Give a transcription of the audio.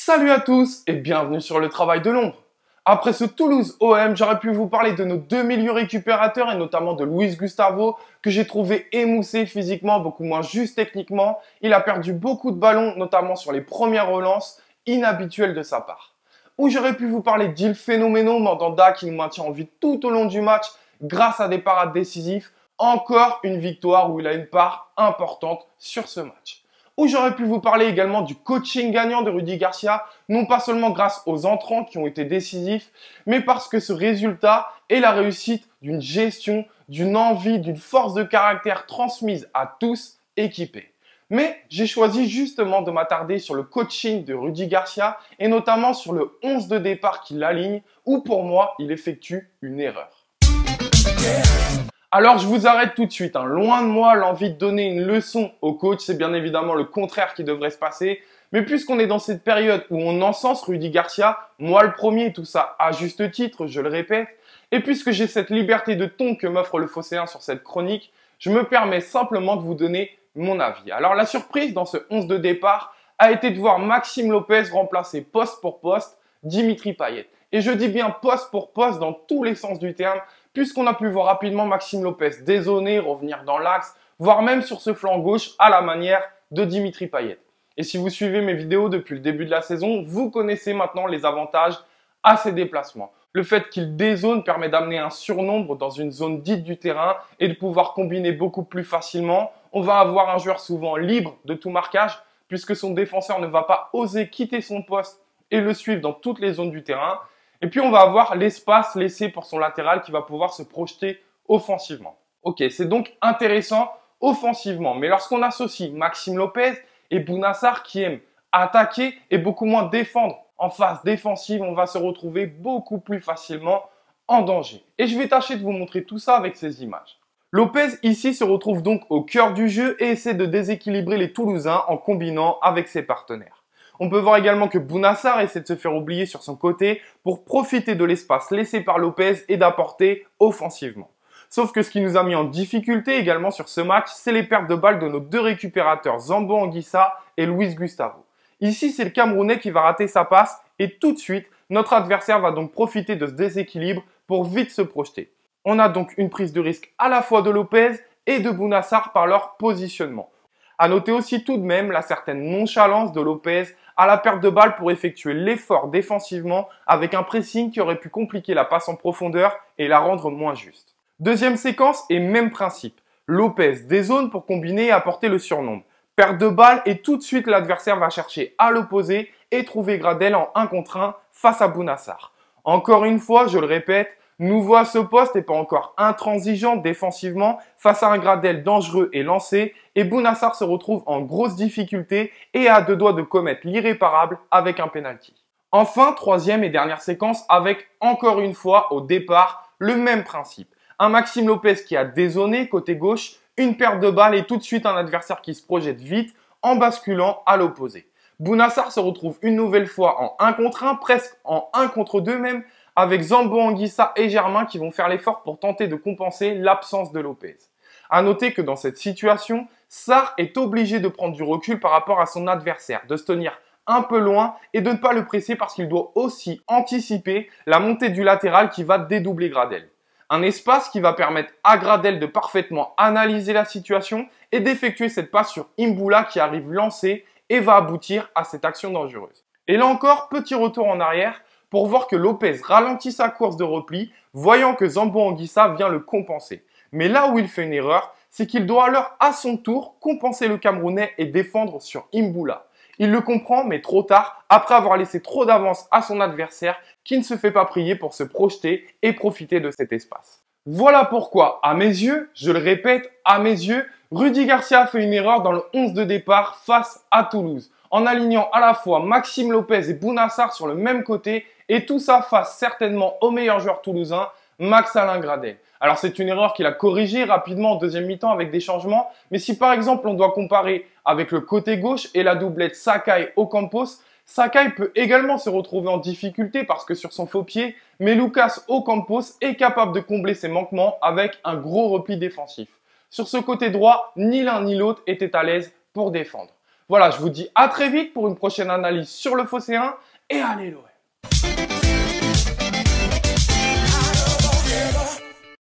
Salut à tous et bienvenue sur le travail de l'ombre. Après ce Toulouse OM, j'aurais pu vous parler de nos deux milieux récupérateurs et notamment de Luis Gustavo que j'ai trouvé émoussé physiquement, beaucoup moins juste techniquement. Il a perdu beaucoup de ballons, notamment sur les premières relances, inhabituelles de sa part. Ou j'aurais pu vous parler d'Il Phénoméno Mandanda qui nous maintient en vie tout au long du match grâce à des parades décisives. Encore une victoire où il a une part importante sur ce match. Où j'aurais pu vous parler également du coaching gagnant de Rudy Garcia, non pas seulement grâce aux entrants qui ont été décisifs, mais parce que ce résultat est la réussite d'une gestion, d'une envie, d'une force de caractère transmise à tous équipés. Mais j'ai choisi justement de m'attarder sur le coaching de Rudy Garcia et notamment sur le 11 de départ qui l'aligne, où pour moi, il effectue une erreur. Alors je vous arrête tout de suite, Loin de moi l'envie de donner une leçon au coach, c'est bien évidemment le contraire qui devrait se passer. Mais puisqu'on est dans cette période où on encense Rudy Garcia, moi le premier, tout ça à juste titre, je le répète, et puisque j'ai cette liberté de ton que m'offre le Phocéen sur cette chronique, je me permets simplement de vous donner mon avis. Alors la surprise dans ce 11 de départ a été de voir Maxime Lopez remplacer poste pour poste Dimitri Payet. Et je dis bien poste pour poste dans tous les sens du terme, puisqu'on a pu voir rapidement Maxime Lopez dézonner, revenir dans l'axe, voire même sur ce flanc gauche à la manière de Dimitri Payet. Et si vous suivez mes vidéos depuis le début de la saison, vous connaissez maintenant les avantages à ces déplacements. Le fait qu'il dézone permet d'amener un surnombre dans une zone dite du terrain et de pouvoir combiner beaucoup plus facilement. On va avoir un joueur souvent libre de tout marquage, puisque son défenseur ne va pas oser quitter son poste et le suivre dans toutes les zones du terrain. Et puis, on va avoir l'espace laissé pour son latéral qui va pouvoir se projeter offensivement. Ok, c'est donc intéressant offensivement. Mais lorsqu'on associe Maxime Lopez et Bouna Sarr qui aiment attaquer et beaucoup moins défendre en phase défensive, on va se retrouver beaucoup plus facilement en danger. Et je vais tâcher de vous montrer tout ça avec ces images. Lopez ici se retrouve donc au cœur du jeu et essaie de déséquilibrer les Toulousains en combinant avec ses partenaires. On peut voir également que Bouna Sarr essaie de se faire oublier sur son côté pour profiter de l'espace laissé par Lopez et d'apporter offensivement. Sauf que ce qui nous a mis en difficulté également sur ce match, c'est les pertes de balles de nos deux récupérateurs Zambo Anguissa et Luis Gustavo. Ici, c'est le Camerounais qui va rater sa passe et tout de suite, notre adversaire va donc profiter de ce déséquilibre pour vite se projeter. On a donc une prise de risque à la fois de Lopez et de Bouna Sarr par leur positionnement. À noter aussi tout de même la certaine nonchalance de Lopez à la perte de balle pour effectuer l'effort défensivement avec un pressing qui aurait pu compliquer la passe en profondeur et la rendre moins juste. Deuxième séquence et même principe. Lopez dézone pour combiner et apporter le surnombre. Perte de balle et tout de suite l'adversaire va chercher à l'opposé et trouver Gradel en 1 contre 1 face à Bouna Sarr. Encore une fois, je le répète, nouveau à ce poste et pas encore intransigeant défensivement face à un Gradel dangereux et lancé et Bouna Sarr se retrouve en grosse difficulté et à deux doigts de commettre l'irréparable avec un penalty. Enfin, troisième et dernière séquence avec encore une fois au départ le même principe. Un Maxime Lopez qui a dézonné côté gauche, une perte de balle et tout de suite un adversaire qui se projette vite en basculant à l'opposé. Bouna Sarr se retrouve une nouvelle fois en 1 contre 1, presque en 1 contre 2 même, avec Zambo Anguissa et Germain qui vont faire l'effort pour tenter de compenser l'absence de Lopez. À noter que dans cette situation, Sarr est obligé de prendre du recul par rapport à son adversaire, de se tenir un peu loin et de ne pas le presser parce qu'il doit aussi anticiper la montée du latéral qui va dédoubler Gradel. Un espace qui va permettre à Gradel de parfaitement analyser la situation et d'effectuer cette passe sur Imbula qui arrive lancée et va aboutir à cette action dangereuse. Et là encore, petit retour en arrière pour voir que Lopez ralentit sa course de repli, voyant que Zambo Anguissa vient le compenser. Mais là où il fait une erreur, c'est qu'il doit alors à son tour compenser le Camerounais et défendre sur Imbula. Il le comprend, mais trop tard, après avoir laissé trop d'avance à son adversaire qui ne se fait pas prier pour se projeter et profiter de cet espace. Voilà pourquoi, à mes yeux, je le répète, à mes yeux, Rudy Garcia a fait une erreur dans le 11 de départ face à Toulouse, en alignant à la fois Maxime Lopez et Bouna Sarr sur le même côté et tout ça face certainement au meilleur joueur toulousain, Max-Alain Gradel. Alors c'est une erreur qu'il a corrigée rapidement en deuxième mi-temps avec des changements, mais si par exemple on doit comparer avec le côté gauche et la doublette Sakai-Ocampos, Sakai peut également se retrouver en difficulté parce que sur son faux pied, mais Lucas Ocampos est capable de combler ses manquements avec un gros repli défensif. Sur ce côté droit, ni l'un ni l'autre était à l'aise pour défendre. Voilà, je vous dis à très vite pour une prochaine analyse sur le Phocéen et allez l'OM.